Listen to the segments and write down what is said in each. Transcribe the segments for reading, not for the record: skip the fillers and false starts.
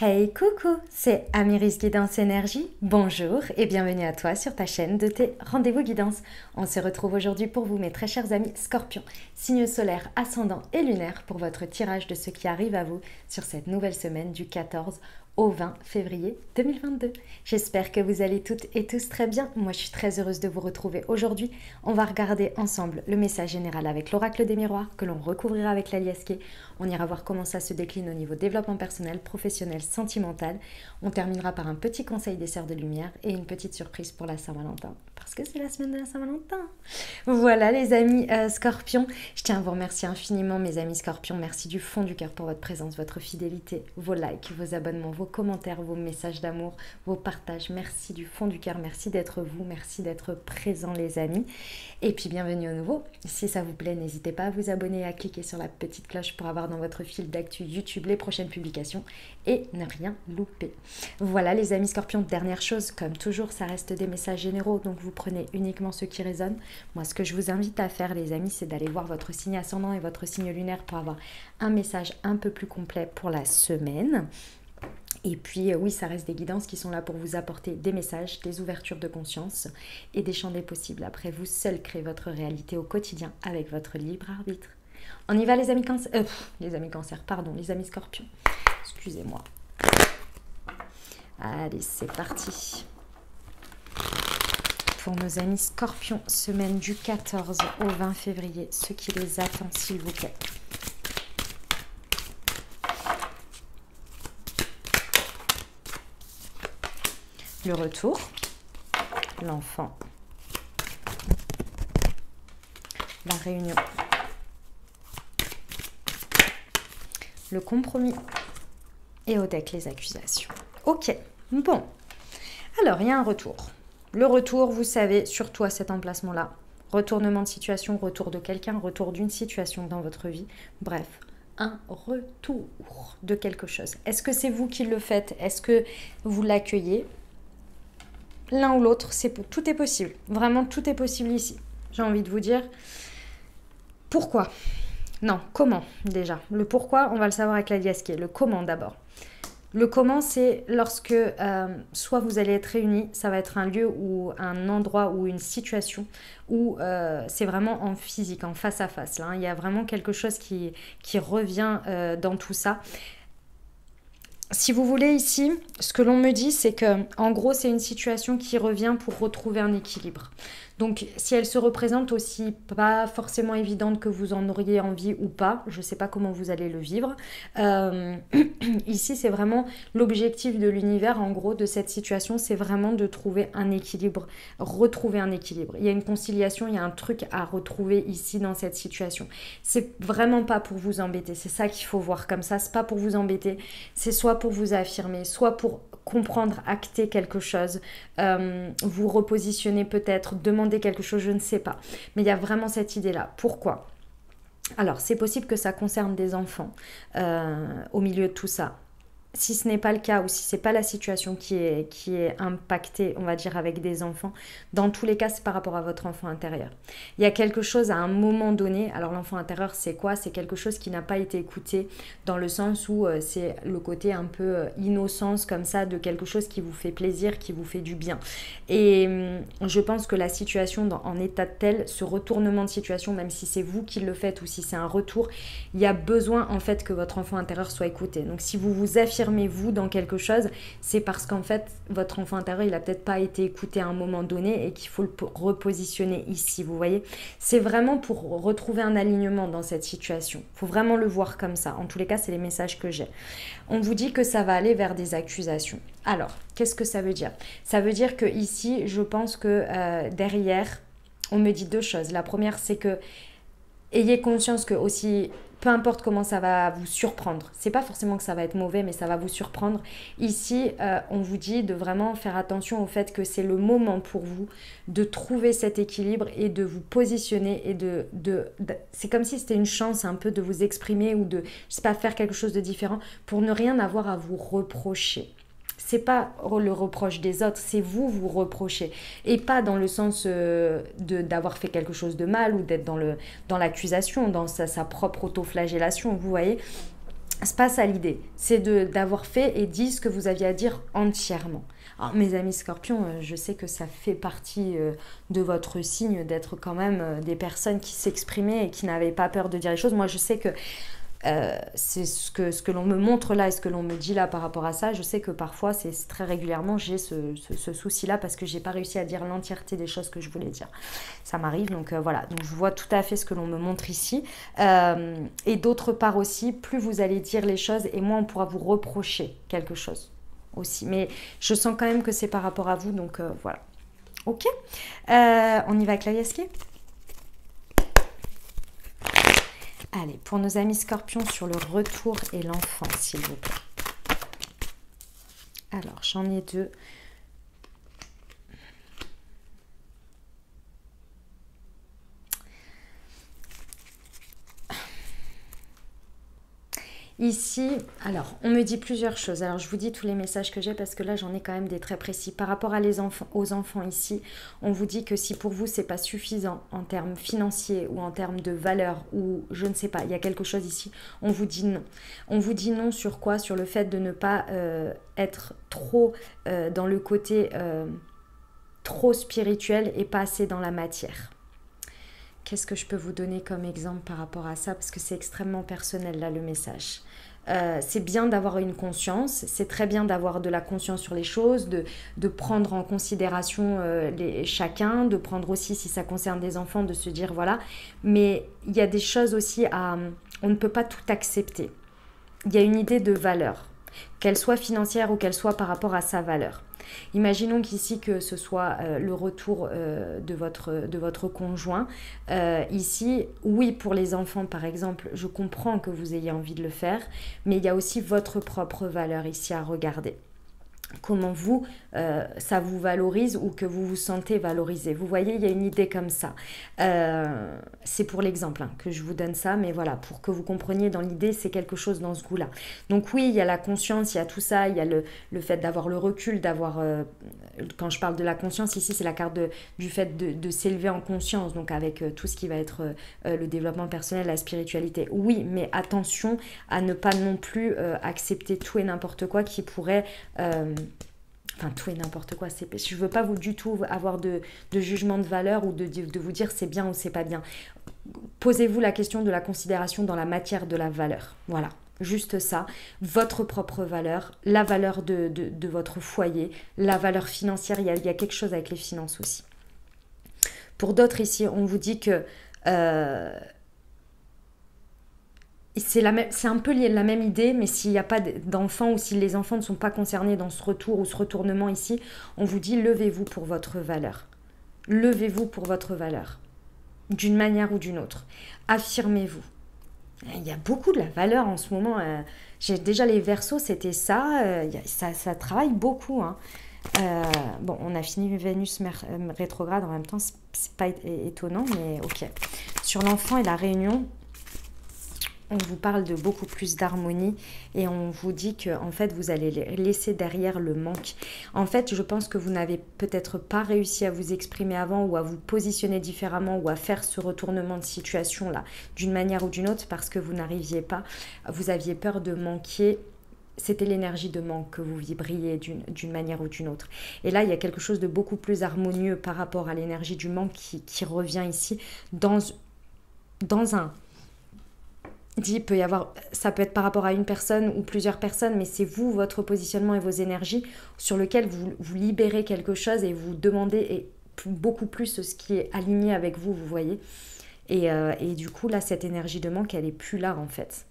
Hey coucou, c'est Amiris Guidance Énergie. Bonjour et bienvenue à toi sur ta chaîne de tes rendez-vous guidance. On se retrouve aujourd'hui pour vous mes très chers amis Scorpions, signe solaire, ascendant et lunaire pour votre tirage de ce qui arrive à vous sur cette nouvelle semaine du 14 au 20 février 2022. J'espère que vous allez toutes et tous très bien. Moi, je suis très heureuse de vous retrouver aujourd'hui. On va regarder ensemble le message général avec l'oracle des miroirs que l'on recouvrira avec l'aliasqué. On ira voir comment ça se décline au niveau développement personnel, professionnel, sentimental. On terminera par un petit conseil des sœurs de lumière et une petite surprise pour la Saint-Valentin. Parce que c'est la semaine de la Saint-Valentin. Voilà les amis Scorpions. Je tiens à vous remercier infiniment mes amis Scorpions. Merci du fond du cœur pour votre présence, votre fidélité, vos likes, vos abonnements, vos commentaires, vos messages d'amour, vos partages. Merci du fond du cœur. Merci d'être vous. Merci d'être présents les amis. Et puis bienvenue au nouveau. Si ça vous plaît, n'hésitez pas à vous abonner et à cliquer sur la petite cloche pour avoir dans votre fil d'actu YouTube les prochaines publications et ne rien louper. Voilà les amis Scorpions, dernière chose, comme toujours, ça reste des messages généraux, donc vous prenez uniquement ce qui résonne. Moi, ce que je vous invite à faire les amis, c'est d'aller voir votre signe ascendant et votre signe lunaire pour avoir un message un peu plus complet pour la semaine. Et puis oui, ça reste des guidances qui sont là pour vous apporter des messages, des ouvertures de conscience et des champs des possibles. Après, vous seul créez votre réalité au quotidien avec votre libre arbitre. On y va les amis cancer, les amis Scorpions. Excusez-moi. Allez, c'est parti. Pour nos amis Scorpions, semaine du 14 au 20 février, ce qui les attend s'il vous plaît. Le retour, l'enfant, la réunion, le compromis et au deck les accusations. Ok, bon. Alors, il y a un retour. Le retour, vous savez, surtout à cet emplacement-là, retournement de situation, retour de quelqu'un, retour d'une situation dans votre vie. Bref, un retour de quelque chose. Est-ce que c'est vous qui le faites? Est-ce que vous l'accueillez? L'un ou l'autre, tout est possible. Vraiment, tout est possible ici. J'ai envie de vous dire. Pourquoi? Non, comment déjà? Le pourquoi, on va le savoir avec la diasquée. Le comment d'abord. Le comment, c'est lorsque soit vous allez être réunis, ça va être un lieu ou un endroit ou une situation où c'est vraiment en physique, en face à face. Là, hein. Il y a vraiment quelque chose qui revient dans tout ça. Si vous voulez ici, ce que l'on me dit, c'est que en gros, c'est une situation qui revient pour retrouver un équilibre. Donc, si elle se représente aussi pas forcément évidente que vous en auriez envie ou pas, je ne sais pas comment vous allez le vivre. Ici, c'est vraiment l'objectif de l'univers, en gros, de cette situation, c'est vraiment de trouver un équilibre, retrouver un équilibre. Il y a une conciliation, il y a un truc à retrouver ici dans cette situation. C'est vraiment pas pour vous embêter, c'est ça qu'il faut voir comme ça, c'est pas pour vous embêter, c'est soit pour vous affirmer, soit pour comprendre, acter quelque chose, vous repositionner peut-être, demander quelque chose, je ne sais pas. Mais il y a vraiment cette idée-là. Pourquoi ? Alors, c'est possible que ça concerne des enfants au milieu de tout ça. Si ce n'est pas le cas ou si ce n'est pas la situation qui est impactée, on va dire, avec des enfants, dans tous les cas, c'est par rapport à votre enfant intérieur. Il y a quelque chose à un moment donné, alors l'enfant intérieur, c'est quoi? C'est quelque chose qui n'a pas été écouté dans le sens où c'est le côté un peu innocence comme ça de quelque chose qui vous fait plaisir, qui vous fait du bien. Et je pense que la situation en état tel, ce retournement de situation, même si c'est vous qui le faites ou si c'est un retour, il y a besoin en fait que votre enfant intérieur soit écouté. Donc si vous vous affirmez vous dans quelque chose, c'est parce qu'en fait votre enfant intérieur il a peut-être pas été écouté à un moment donné et qu'il faut le repositionner ici, vous voyez, c'est vraiment pour retrouver un alignement dans cette situation, faut vraiment le voir comme ça. En tous les cas, c'est les messages que j'ai. On vous dit que ça va aller vers des accusations. Alors qu'est-ce que ça veut dire? Ça veut dire que ici je pense que derrière on me dit deux choses. La première, c'est que ayez conscience que aussi, peu importe comment ça va vous surprendre, c'est pas forcément que ça va être mauvais, mais ça va vous surprendre. Ici, on vous dit de vraiment faire attention au fait que c'est le moment pour vous de trouver cet équilibre et de vous positionner et c'est comme si c'était une chance un peu de vous exprimer ou de, je sais pas, faire quelque chose de différent pour ne rien avoir à vous reprocher. C'est pas le reproche des autres, c'est vous reprochez. Et pas dans le sens d'avoir fait quelque chose de mal ou d'être dans l'accusation, dans sa propre autoflagellation, vous voyez. c'est pas ça l'idée. C'est d'avoir fait et dit ce que vous aviez à dire entièrement. Alors, mes amis scorpions, je sais que ça fait partie de votre signe d'être quand même des personnes qui s'exprimaient et qui n'avaient pas peur de dire les choses. Moi, je sais que c'est ce que l'on me montre là et ce que l'on me dit là par rapport à ça. Je sais que parfois, c'est très régulièrement, j'ai ce souci-là parce que j'ai pas réussi à dire l'entièreté des choses que je voulais dire. Ça m'arrive, donc voilà. Donc je vois tout à fait ce que l'on me montre ici. Et d'autre part aussi, plus vous allez dire les choses et moins on pourra vous reprocher quelque chose aussi. Mais je sens quand même que c'est par rapport à vous, donc voilà. Ok, on y va avec la Yaski. Allez, pour nos amis scorpions sur le retour et l'enfant, s'il vous plaît. Alors, j'en ai deux. Ici, alors, on me dit plusieurs choses. Alors, je vous dis tous les messages que j'ai parce que là, j'en ai quand même des très précis. Par rapport aux enfants ici, on vous dit que si pour vous, c'est pas suffisant en termes financiers ou en termes de valeur ou je ne sais pas, il y a quelque chose ici, on vous dit non. On vous dit non sur quoi? Sur le fait de ne pas être trop dans le côté trop spirituel et pas assez dans la matière. Qu'est-ce que je peux vous donner comme exemple par rapport à ça? Parce que c'est extrêmement personnel, là, le message. C'est bien d'avoir une conscience, c'est très bien d'avoir de la conscience sur les choses, de prendre en considération chacun, de prendre aussi, si ça concerne des enfants, de se dire voilà. Mais il y a des choses aussi on ne peut pas tout accepter. Il y a une idée de valeur, qu'elle soit financière ou qu'elle soit par rapport à sa valeur. Imaginons qu'ici que ce soit le retour de votre conjoint. Ici, oui, pour les enfants par exemple, je comprends que vous ayez envie de le faire, mais il y a aussi votre propre valeur ici à regarder. Comment vous, ça vous valorise ou que vous vous sentez valorisé. Vous voyez, il y a une idée comme ça. C'est pour l'exemple que je vous donne ça, mais voilà, pour que vous compreniez dans l'idée, c'est quelque chose dans ce goût-là. Donc oui, il y a la conscience, il y a tout ça, il y a le fait d'avoir le recul, d'avoir... quand je parle de la conscience, ici, c'est la carte du fait de s'élever en conscience, donc avec tout ce qui va être le développement personnel, la spiritualité. Oui, mais attention à ne pas non plus accepter tout et n'importe quoi qui pourrait... Enfin, tout et n'importe quoi. Je ne veux pas du tout avoir de jugement de valeur ou de vous dire c'est bien ou c'est pas bien. Posez-vous la question de la considération dans la matière de la valeur. Voilà, juste ça. Votre propre valeur, la valeur de votre foyer, la valeur financière. Il y a quelque chose avec les finances aussi. Pour d'autres ici, on vous dit que... c'est un peu la même idée, mais s'il n'y a pas d'enfants ou si les enfants ne sont pas concernés dans ce retour ou ce retournement ici, on vous dit levez-vous pour votre valeur. Levez-vous pour votre valeur, d'une manière ou d'une autre. Affirmez-vous. Il y a beaucoup de la valeur en ce moment. J'ai déjà les Verseaux, c'était ça. Ça travaille beaucoup. Bon, on a fini Vénus rétrograde en même temps, c'est pas étonnant, mais ok. Sur l'enfant et la réunion, on vous parle de beaucoup plus d'harmonie et on vous dit que en fait vous allez laisser derrière le manque. En fait, je pense que vous n'avez peut-être pas réussi à vous exprimer avant ou à vous positionner différemment ou à faire ce retournement de situation là d'une manière ou d'une autre parce que vous n'arriviez pas, vous aviez peur de manquer. C'était l'énergie de manque que vous vibriez d'une manière ou d'une autre. Et là, il y a quelque chose de beaucoup plus harmonieux par rapport à l'énergie du manque qui revient ici dans un... peut y avoir, ça peut être par rapport à une personne ou plusieurs personnes, mais c'est vous, votre positionnement et vos énergies sur lequel vous libérez quelque chose et vous demandez beaucoup plus ce qui est aligné avec vous, vous voyez. Et du coup, là, cette énergie de manque, elle n'est plus là en fait.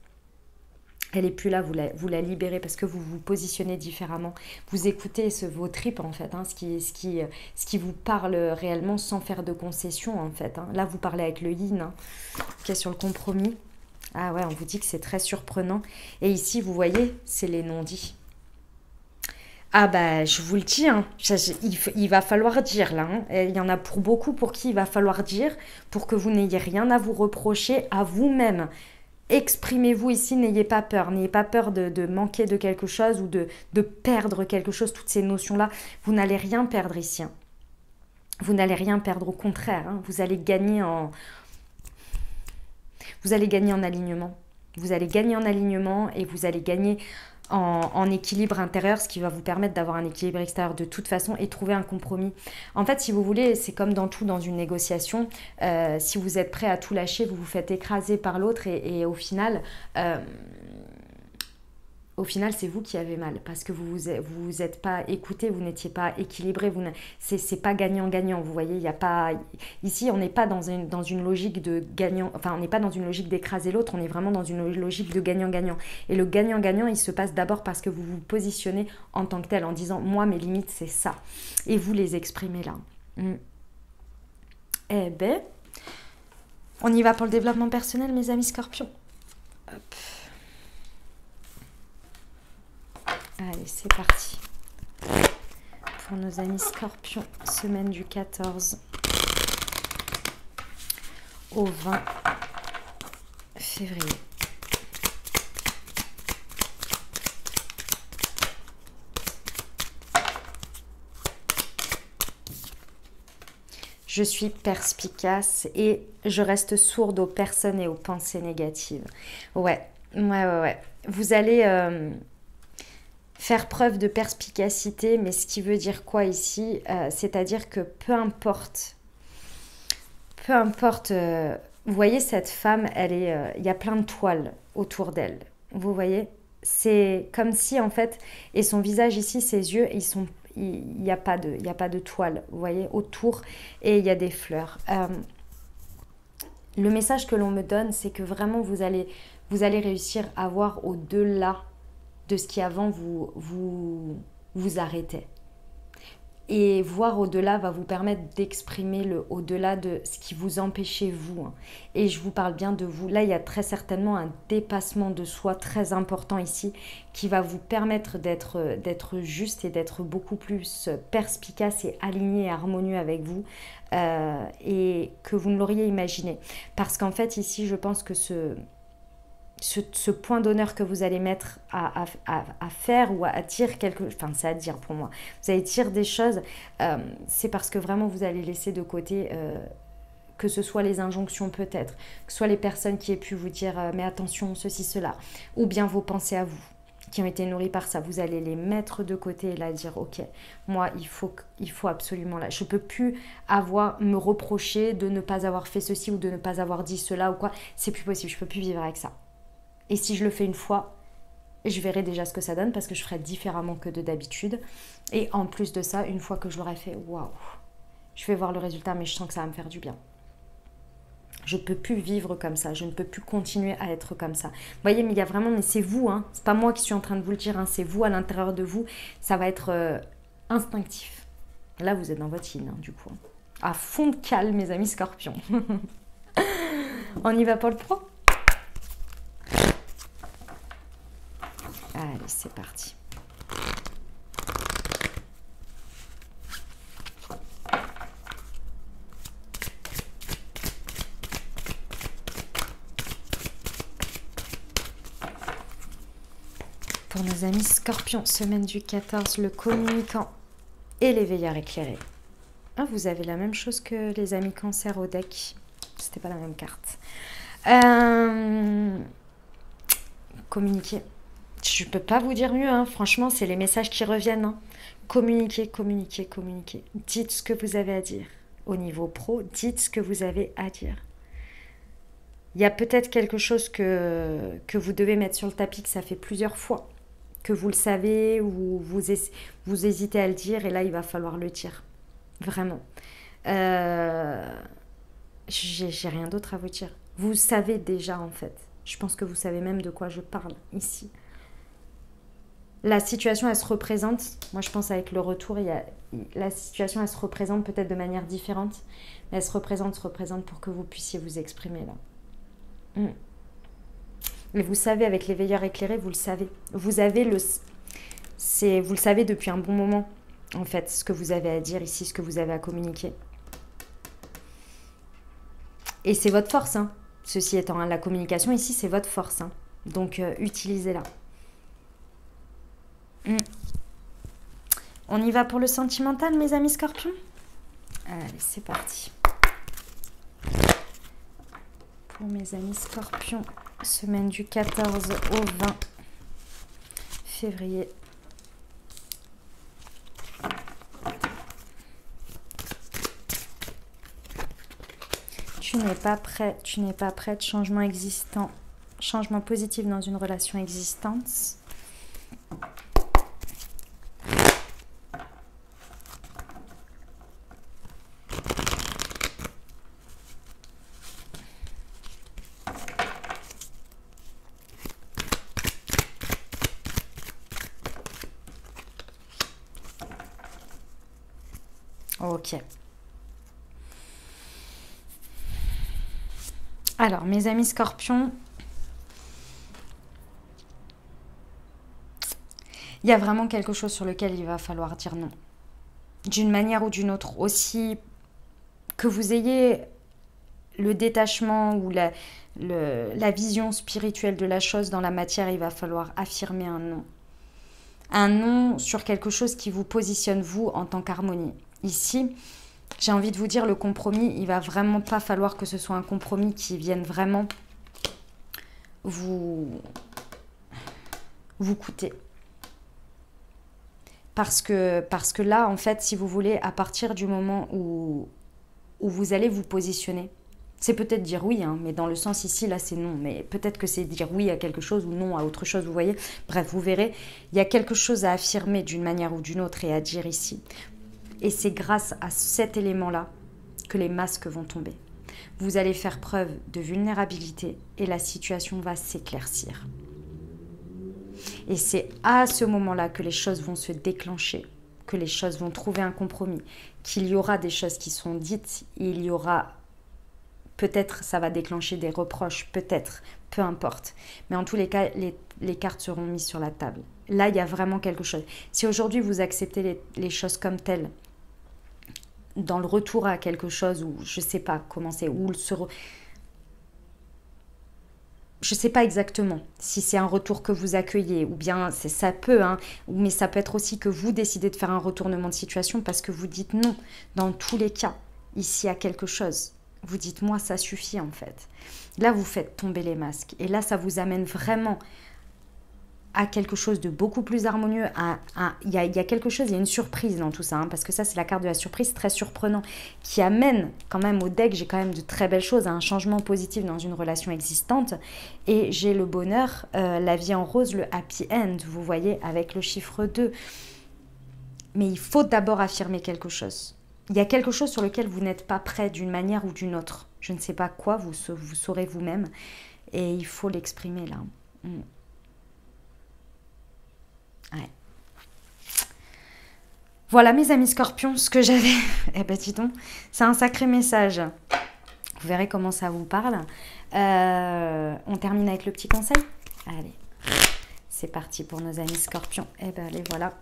Elle n'est plus là, vous la libérez parce que vous vous positionnez différemment. Vous écoutez vos tripes en fait, ce qui vous parle réellement sans faire de concession en fait. Là, vous parlez avec le yin, qui est sur le compromis. Ah ouais, on vous dit que c'est très surprenant. Et ici, vous voyez, c'est les non-dits. Ah bah, je vous le dis, il va falloir dire là. Il y en a pour beaucoup pour qui il va falloir dire, pour que vous n'ayez rien à vous reprocher à vous-même. Exprimez-vous ici, n'ayez pas peur de manquer de quelque chose ou de perdre quelque chose, toutes ces notions-là. Vous n'allez rien perdre ici. Vous n'allez rien perdre, au contraire. Vous allez gagner en alignement. Vous allez gagner en alignement et vous allez gagner en équilibre intérieur, ce qui va vous permettre d'avoir un équilibre extérieur de toute façon et trouver un compromis. En fait, si vous voulez, c'est comme dans tout, dans une négociation. Si vous êtes prêt à tout lâcher, vous vous faites écraser par l'autre et au final, c'est vous qui avez mal parce que vous êtes pas écouté, vous n'étiez pas équilibré, c'est pas gagnant-gagnant, vous voyez, il y a pas ici on n'est pas dans une logique de gagnant, enfin on n'est pas dans une logique d'écraser l'autre, on est vraiment dans une logique de gagnant-gagnant. Et le gagnant-gagnant, il se passe d'abord parce que vous vous positionnez en tant que tel en disant moi mes limites c'est ça et vous les exprimez là. Eh ben, on y va pour le développement personnel, mes amis Scorpions. Hop. Allez, c'est parti. Pour nos amis Scorpions, semaine du 14 au 20 février. Je suis perspicace et je reste sourde aux personnes et aux pensées négatives. Ouais. Vous allez... faire preuve de perspicacité, mais ce qui veut dire quoi ici, c'est-à-dire que peu importe, vous voyez cette femme, il y a plein de toiles autour d'elle, vous voyez, c'est comme si en fait, et son visage ici, ses yeux, il n'y a pas de toile, vous voyez, autour, et il y a des fleurs. Le message que l'on me donne, c'est que vraiment vous allez réussir à voir au-delà de ce qui avant vous arrêtait. Et voir au-delà va vous permettre d'exprimer le au-delà de ce qui vous empêchait vous. Et je vous parle bien de vous. Là, il y a très certainement un dépassement de soi très important ici qui va vous permettre d'être juste et d'être beaucoup plus perspicace et aligné et harmonieux avec vous et que vous ne l'auriez imaginé. Parce qu'en fait, ici, je pense que ce point d'honneur que vous allez mettre à faire ou à dire quelque chose, enfin c'est à dire pour moi, vous allez dire des choses, c'est parce que vraiment vous allez laisser de côté, que ce soit les injonctions peut-être, que ce soit les personnes qui aient pu vous dire mais attention ceci, cela, ou bien vos pensées à vous qui ont été nourries par ça, vous allez les mettre de côté et là dire ok, moi il faut absolument là, je peux plus me reprocher de ne pas avoir fait ceci ou de ne pas avoir dit cela ou quoi, c'est plus possible, je peux plus vivre avec ça. Et si je le fais une fois, je verrai déjà ce que ça donne parce que je ferai différemment que d'habitude. Et en plus de ça, une fois que je l'aurai fait, waouh, je vais voir le résultat, mais je sens que ça va me faire du bien. Je ne peux plus vivre comme ça, je ne peux plus continuer à être comme ça. Vous voyez, mais il y a vraiment, mais c'est vous, hein, c'est pas moi qui suis en train de vous le dire, hein, c'est vous à l'intérieur de vous, ça va être instinctif. Là, vous êtes dans votre yin, hein, du coup. À fond de calme, mes amis Scorpions. On y va pour le pro ? Allez, c'est parti. Pour nos amis Scorpions, semaine du 14, le communicant et l'éveilleur éclairé. Ah, vous avez la même chose que les amis Cancer au deck. C'était pas la même carte. Communiquer. Je ne peux pas vous dire mieux, hein. Franchement, c'est les messages qui reviennent. Hein. Communiquez. Dites ce que vous avez à dire. Au niveau pro, dites ce que vous avez à dire. Il y a peut-être quelque chose que vous devez mettre sur le tapis, que ça fait plusieurs fois, que vous le savez ou vous hésitez à le dire, et là, il va falloir le dire. Vraiment. J'ai rien d'autre à vous dire. Vous savez déjà, en fait. Je pense que vous savez même de quoi je parle ici. La situation, elle se représente. Moi, je pense avec le retour, la situation, elle se représente peut-être de manière différente. Mais elle se représente pour que vous puissiez vous exprimer là. Mais vous savez, avec l'éveilleur éclairé, vous le savez. Vous le savez depuis un bon moment, en fait, ce que vous avez à dire ici, ce que vous avez à communiquer. Et c'est votre force, hein. Ceci étant, la communication ici, c'est votre force. Hein. Donc, utilisez-la. On y va pour le sentimental, mes amis Scorpions ? Allez, c'est parti. Pour mes amis Scorpions, Semaine du 14 au 20 février. Tu n'es pas prêt, tu n'es pas prête. Changement existant, changement positif dans une relation existante. Ok. Alors, mes amis scorpions, il y a vraiment quelque chose sur lequel il va falloir dire non. D'une manière ou d'une autre. Aussi, que vous ayez le détachement ou la vision spirituelle de la chose dans la matière, il va falloir affirmer un non. Un non sur quelque chose qui vous positionne, vous, en tant qu'harmonie. Ici, j'ai envie de vous dire, le compromis, il va vraiment pas falloir que ce soit un compromis qui vienne vraiment vous coûter. Parce que là, en fait, si vous voulez, à partir du moment où vous allez vous positionner, c'est peut-être dire oui, hein, mais dans le sens ici, là, c'est non. Mais peut-être que c'est dire oui à quelque chose ou non à autre chose, vous voyez. Bref, vous verrez, il y a quelque chose à affirmer d'une manière ou d'une autre et à dire ici. Et c'est grâce à cet élément-là que les masques vont tomber. Vous allez faire preuve de vulnérabilité et la situation va s'éclaircir. Et c'est à ce moment-là que les choses vont se déclencher, que les choses vont trouver un compromis, qu'il y aura des choses qui sont dites, il y aura, peut-être ça va déclencher des reproches, peut-être, peu importe. Mais en tous les cas, les cartes seront mises sur la table. Là, il y a vraiment quelque chose. Si aujourd'hui vous acceptez les choses comme telles, dans le retour à quelque chose où je ne sais pas comment c'est, où je ne sais pas exactement si c'est un retour que vous accueillez ou bien ça peut, hein, mais ça peut être aussi que vous décidez de faire un retournement de situation parce que vous dites non. Dans tous les cas, ici, à quelque chose, vous dites moi, ça suffit en fait. Là, vous faites tomber les masques et là, ça vous amène vraiment à quelque chose de beaucoup plus harmonieux. Il y a quelque chose, il y a une surprise dans tout ça, hein, parce que ça, c'est la carte de la surprise, très surprenant, qui amène quand même au deck, j'ai quand même de très belles choses, un changement positif dans une relation existante, et j'ai le bonheur, la vie en rose, le happy end, vous voyez, avec le chiffre 2. Mais il faut d'abord affirmer quelque chose. Il y a quelque chose sur lequel vous n'êtes pas prêt d'une manière ou d'une autre. Je ne sais pas quoi, vous saurez vous-même, et il faut l'exprimer là. Ouais. Voilà mes amis scorpions, ce que j'avais. Eh ben dis donc, c'est un sacré message. Vous verrez comment ça vous parle. On termine avec le petit conseil. Allez, c'est parti pour nos amis scorpions. Eh ben allez, voilà.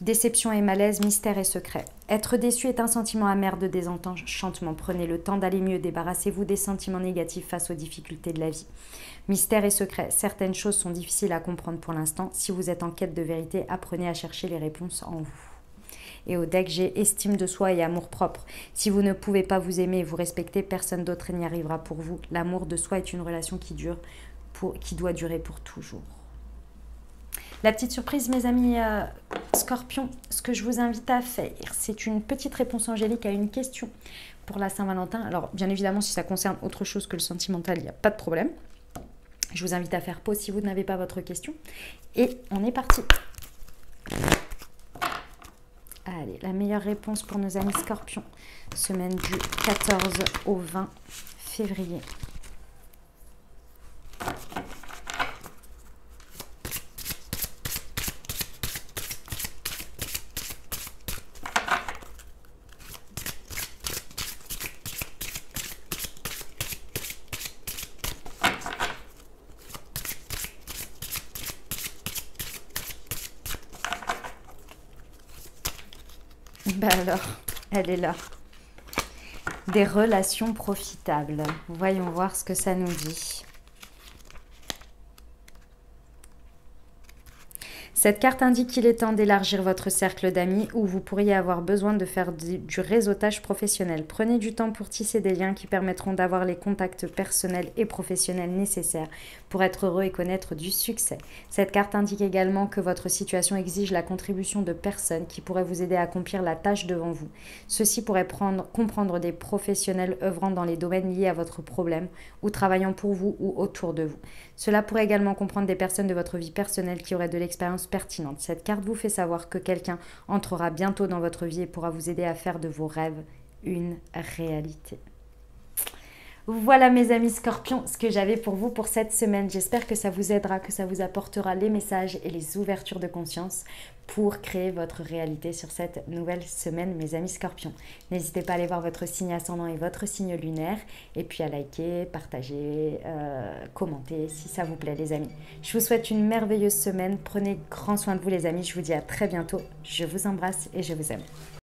Déception et malaise, mystère et secret. Être déçu est un sentiment amer de désenchantement. Prenez le temps d'aller mieux, débarrassez-vous des sentiments négatifs face aux difficultés de la vie. Mystère et secret. Certaines choses sont difficiles à comprendre pour l'instant. Si vous êtes en quête de vérité, apprenez à chercher les réponses en vous. Et au deck, j'ai estime de soi et amour propre. Si vous ne pouvez pas vous aimer et vous respecter, personne d'autre n'y arrivera pour vous. L'amour de soi est une relation qui doit durer pour toujours. La petite surprise, mes amis scorpions, ce que je vous invite à faire, c'est une petite réponse angélique à une question pour la Saint-Valentin. Alors, bien évidemment, si ça concerne autre chose que le sentimental, il n'y a pas de problème. Je vous invite à faire pause si vous n'avez pas votre question. Et on est parti. Allez, la meilleure réponse pour nos amis scorpions. Semaine du 14 au 20 février. Bah alors, elle est là. Des relations profitables. Voyons voir ce que ça nous dit. Cette carte indique qu'il est temps d'élargir votre cercle d'amis ou vous pourriez avoir besoin de faire du réseautage professionnel. Prenez du temps pour tisser des liens qui permettront d'avoir les contacts personnels et professionnels nécessaires pour être heureux et connaître du succès. Cette carte indique également que votre situation exige la contribution de personnes qui pourraient vous aider à accomplir la tâche devant vous. Ceci pourrait comprendre des professionnels œuvrant dans les domaines liés à votre problème ou travaillant pour vous ou autour de vous. Cela pourrait également comprendre des personnes de votre vie personnelle qui auraient de l'expérience pertinente. Cette carte vous fait savoir que quelqu'un entrera bientôt dans votre vie et pourra vous aider à faire de vos rêves une réalité. Voilà mes amis scorpions, ce que j'avais pour vous pour cette semaine. J'espère que ça vous aidera, que ça vous apportera les messages et les ouvertures de conscience pour créer votre réalité sur cette nouvelle semaine, mes amis scorpions. N'hésitez pas à aller voir votre signe ascendant et votre signe lunaire et puis à liker, partager, commenter si ça vous plaît les amis. Je vous souhaite une merveilleuse semaine. Prenez grand soin de vous les amis. Je vous dis à très bientôt. Je vous embrasse et je vous aime.